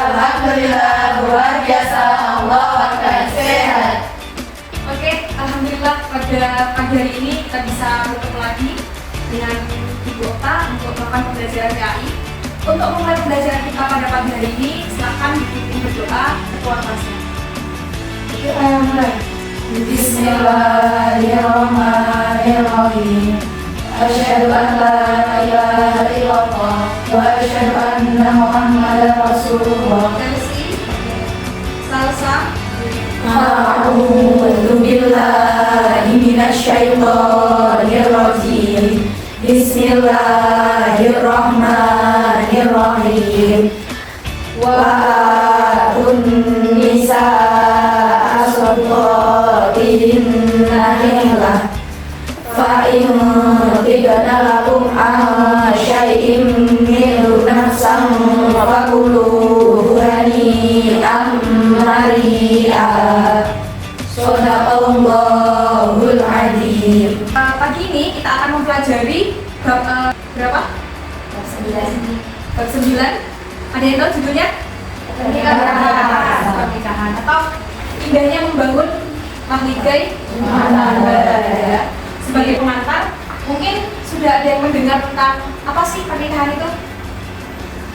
Alhamdulillah, luar biasa. Allah akan sehat. Oke, alhamdulillah pada pagi hari ini kita bisa bertemu lagi dengan Ibu Okta untuk melakukan pembelajaran PAI. Untuk memulai pembelajaran kita pada pagi hari ini, silakan dipimpin berdoa ketua kelasnya. Oke, ayo mulai. Bismillahirrahmanirrahim. Asyhadu an la ilaha illallah wa asyhadu anna Muhammadar Rasulullah. Tersi, salsa, A'udzu billahi minasyaitonir rajim. Bismillahirrahmanirrahim. Wa atun nisaa sadaqatihinna nihlah fa in tibna lakum an syai'in minhu nafsan fakuluhu hani'an mari'a. Shadaqallahul adzim. pagi ini kita akan mempelajari bab berapa? Bab 9. Bab 9. Ada yang tahu judulnya? Pernikahan atau indahnya membangun mahligai ibadah. Sebagai pengantar, mungkin sudah ada yang mendengar tentang apa sih pernikahan itu?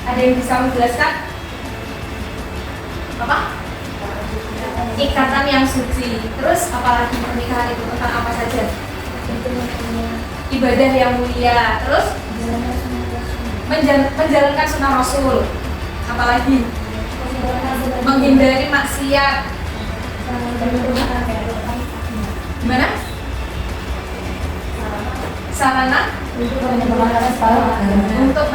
Ada yang bisa menjelaskan? Apa? Ikatan yang suci. Terus apalagi pernikahan itu tentang apa saja? Ibadah yang mulia. Terus menjalankan sunnah Rasul. Apalagi menghindari maksiat. Gimana? Sarana untuk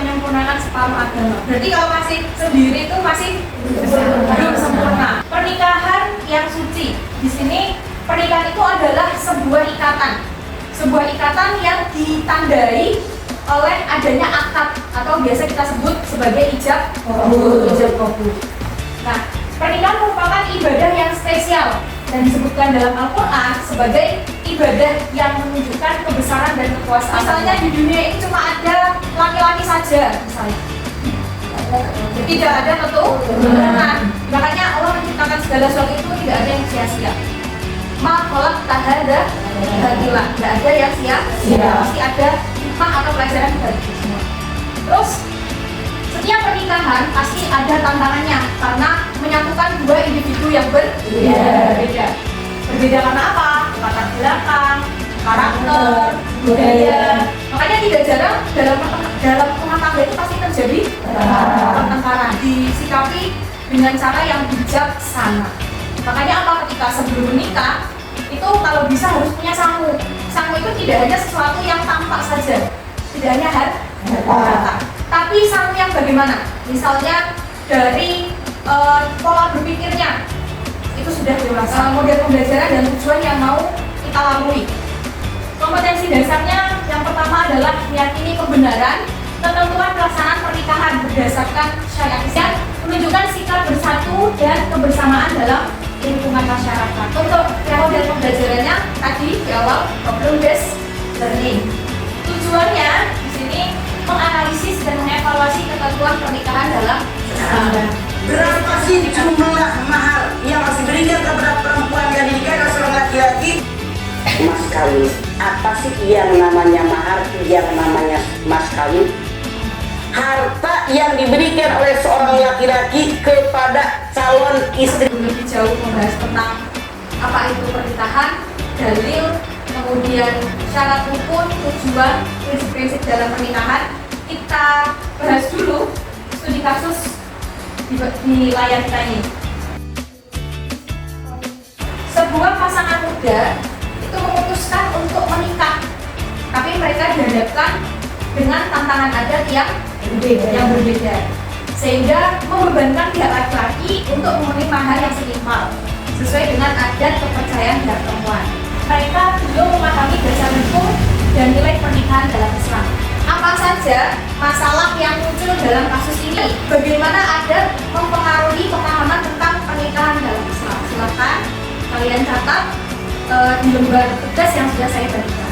menyempurnakan separuh agama. Berarti kalau masih sendiri itu masih belum sempurna. Pernikahan yang suci. Di sini pernikahan itu adalah sebuah ikatan. Sebuah ikatan yang ditandai oleh adanya akad atau biasa kita sebut sebagai ijab kabul. Nah, pernikahan merupakan ibadah yang spesial dan disebutkan dalam Al-Quran sebagai ibadah yang menunjukkan kebesaran dan kekuasaan. Misalnya di dunia ini cuma ada laki-laki saja, misalnya. Tidak ada keturunan. Makanya Allah menciptakan segala sesuatu itu tidak ada yang sia-sia. Ma khalaq tahada batila. Tidak ada yang sia-sia. Pasti ada hikmah atau pelajaran dari itu semua. Terus setiap pernikahan pasti ada tantangannya karena menyatukan dua individu yang berbeda. Berbeda karena apa? Latar belakang, karakter, budaya. Makanya tidak jarang dalam rumah tangga itu pasti terjadi pertengkaran. Disikapi dengan cara yang bijaksana. Makanya apa? Ketika sebelum menikah itu kalau bisa harus punya sangu. Sangu itu tidak hanya sesuatu yang tampak saja, tidak hanya harta. Tapi sangu yang bagaimana? Misalnya dari pola berpikirnya itu sudah dewasa, model pembelajaran dan tujuan yang mau kita lalui. Kompetensi dasarnya yang pertama adalah meyakini kebenaran ketentuan pelaksanaan pernikahan berdasarkan syariat Islam, menunjukkan sikap bersatu dan kebersamaan dalam lingkungan masyarakat. Untuk model pembelajarannya tadi di awal problem based learning. Tujuannya di sini menganalisis dan mengevaluasi ketentuan pernikahan dalam Islam. Berapa sih jumlah mahar yang harus diberikan kepada perempuan yang dinikahkan seorang laki-laki? Mas kawin. Apa sih yang namanya mahar, yang namanya mas kawin? Harta yang diberikan oleh seorang laki-laki kepada calon istri. Lebih jauh membahas tentang apa itu pernikahan, dalil, kemudian syarat hukum, tujuan, prinsip-prinsip dalam pernikahan. Kita bahas dulu studi kasus di layar kita ini. Sebuah pasangan muda itu memutuskan untuk menikah, tapi mereka dihadapkan dengan tantangan adat yang berbeda, sehingga membebankan pihak laki-laki untuk memenuhi mahar yang setimpal sesuai dengan adat kepercayaan pihak perempuan. Mereka belum memahami dasar hukum dan nilai pernikahan dalam Islam. Apa saja masalah yang muncul dalam kasus ini? Bagaimana adat mempengaruhi pemahaman tentang pernikahan dalam Islam? Silakan kalian catat di lembar tugas yang sudah saya berikan.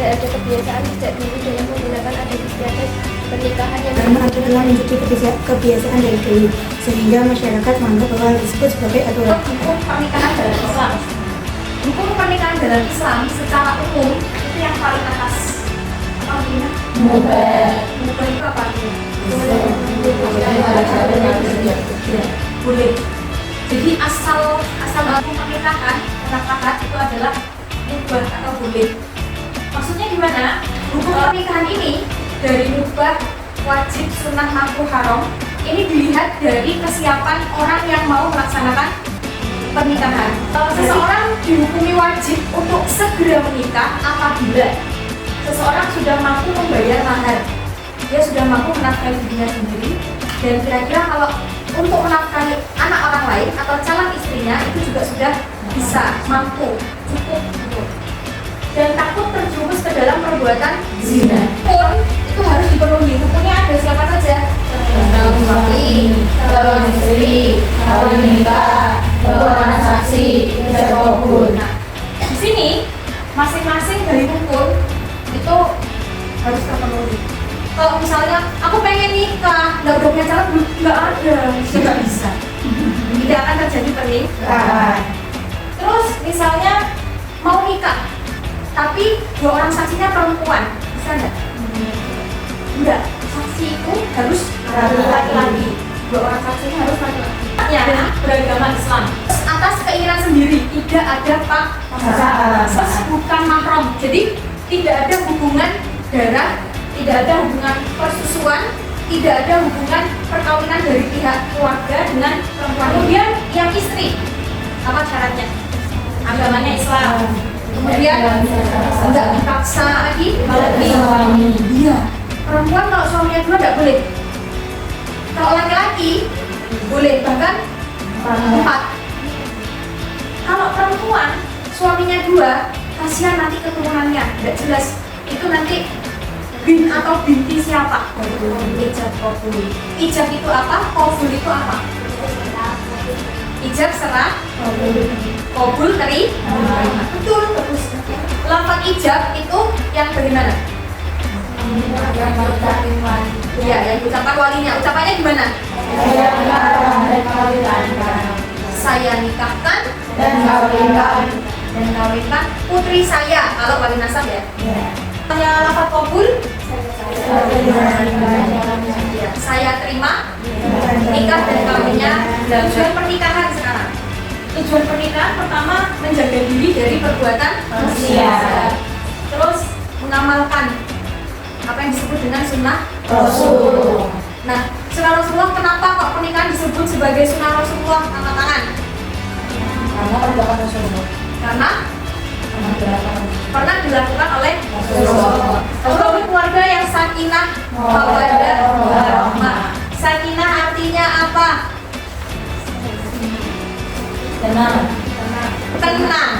tidak ada kebiasaan sejak dulu dengan menggunakan adat istiadat pernikahan yang karena aturan telah menjadi kebiasaan dari dulu sehingga masyarakat menganggap bahwa hal tersebut sebagai aturan. Hukum pernikahan dalam Islam. Hukum pernikahan dalam Islam secara umum itu yang paling atas. Apa artinya? Mubah. Mubah itu apa artinya? Boleh. Jadi asal hukum pernikahan itu adalah mubah atau boleh. Maksudnya gimana? Hukum pernikahan ini dari mubah, wajib, sunnah, makruh, haram ini dilihat dari kesiapan orang yang mau melaksanakan pernikahan. Seseorang dihukumi wajib untuk segera menikah apabila seseorang sudah mampu membayar mahar, dia sudah mampu menafkahi dirinya sendiri, dan kira-kira kalau untuk menafkahi anak orang lain atau calon istrinya itu juga sudah bisa, mampu, cukup, dan takut terjerumus ke dalam perbuatan zina pun itu harus dipenuhi. Hukumnya ada siapa saja? Suami, calon istri, kawin nikah, anak saksi, ijab kabul. Nah, di sini masing-masing dari hukum itu harus terpenuhi. Kalau misalnya aku pengen nikah, nggak udah punya calon, nggak ada, nggak bisa. Tidak akan terjadi pernikahan. Terus misalnya mau nikah, tapi 2 orang saksinya perempuan, bisa nggak? Enggak, saksi itu harus laki-laki. 2 orang saksinya harus laki-laki. Ya, beragama Islam. Terus atas keinginan sendiri, tidak ada paksaan. Terus bukan mahram, jadi tidak ada hubungan darah, tidak ada hubungan persusuan, tidak ada hubungan perkawinan dari pihak keluarga dengan perempuan. Kemudian yang istri, apa syaratnya? Agamanya Islam. Kemudian enggak dipaksa lagi. Iya. Perempuan kalau suaminya 2 enggak boleh. Kalau laki-laki boleh, bahkan 4. Kalau perempuan suaminya 2, kasihan nanti keturunannya enggak jelas. Itu nanti bin atau binti siapa? Ijab kabul. Ijab itu apa? Kabul itu apa? Ijab serah, kabul terima. Betul, bagus. Lafaz ijab itu yang bagaimana? Ya, yang diucapkan walinya. Ucapannya gimana? Saya nikahkan Dan kawinkan putri saya. Kalau wali nasab ya. Hanya lafaz kabul. Ya, saya terima nikah dan kawinnya. Tujuan pernikahan sekarang. Tujuan pernikahan pertama menjaga diri dari perbuatan maksiat. Terus mengamalkan apa yang disebut dengan sunnah Rasul. Nah, sunnah Rasulullah, kenapa kok pernikahan disebut sebagai sunnah Rasulullah? Angkat tangan. Karena perbuatan Rasulullah. Karena pernah dilakukan oleh Rasulullah. Rasulullah keluarga yang sakinah, mawaddah, warahmah. Sakinah artinya apa? Tenang. Tenang.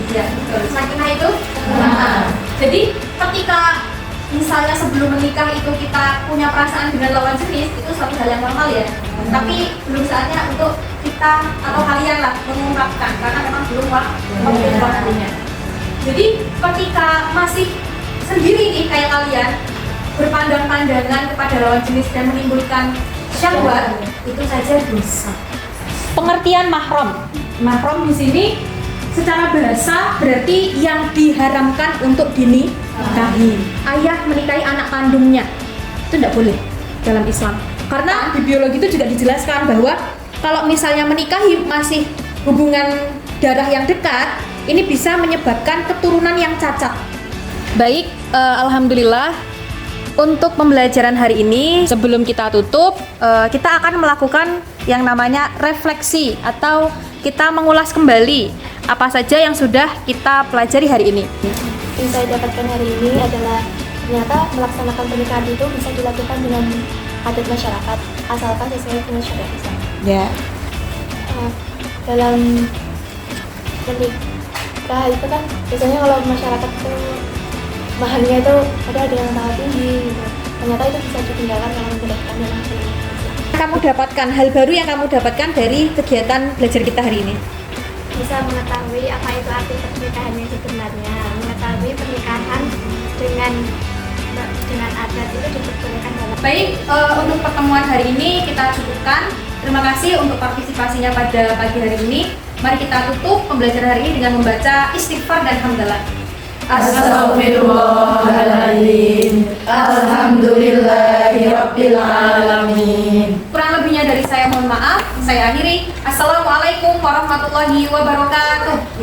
Iya, betul. Sakinah itu tenang. Jadi ketika misalnya sebelum menikah itu kita punya perasaan dengan lawan jenis, itu suatu hal yang normal ya. Tapi belum saatnya untuk kita atau kalian lah mengungkapkan, karena memang belum waktunya. Jadi ketika masih sendiri nih kayak kalian berpandang-pandangan kepada lawan jenis dan menimbulkan syahwat, itu saja dosa. Pengertian mahram. Mahram di sini secara bahasa berarti yang diharamkan untuk dinikahi. Ayah menikahi anak kandungnya itu tidak boleh dalam Islam. Karena di biologi itu juga dijelaskan bahwa kalau misalnya menikahi masih hubungan darah yang dekat, ini bisa menyebabkan keturunan yang cacat. Baik, alhamdulillah untuk pembelajaran hari ini sebelum kita tutup, kita akan melakukan yang namanya refleksi atau kita mengulas kembali apa saja yang sudah kita pelajari hari ini. Yang saya dapatkan hari ini adalah ternyata melaksanakan pernikahan itu bisa dilakukan dengan adat masyarakat asalkan sesuai dengan syariat Islam. Ya. Dalam menikah itu kan biasanya kalau masyarakat itu mahalnya itu ada yang sangat tinggi gitu. Ternyata itu bisa ditinggalkan kalau menggunakan yang asli. Kamu dapatkan hal baru yang kamu dapatkan dari kegiatan belajar kita hari ini. Bisa mengetahui apa itu arti pernikahan yang sebenarnya, mengetahui pernikahan Baik, untuk pertemuan hari ini kita cukupkan. Terima kasih untuk partisipasinya pada pagi hari ini. Mari kita tutup pembelajaran hari ini dengan membaca istighfar dan hamdalah. Astaghfirullahaladzim. Alhamdulillahirabbil alamin. Kurang lebihnya dari saya mohon maaf. Saya akhiri. Assalamualaikum warahmatullahi wabarakatuh.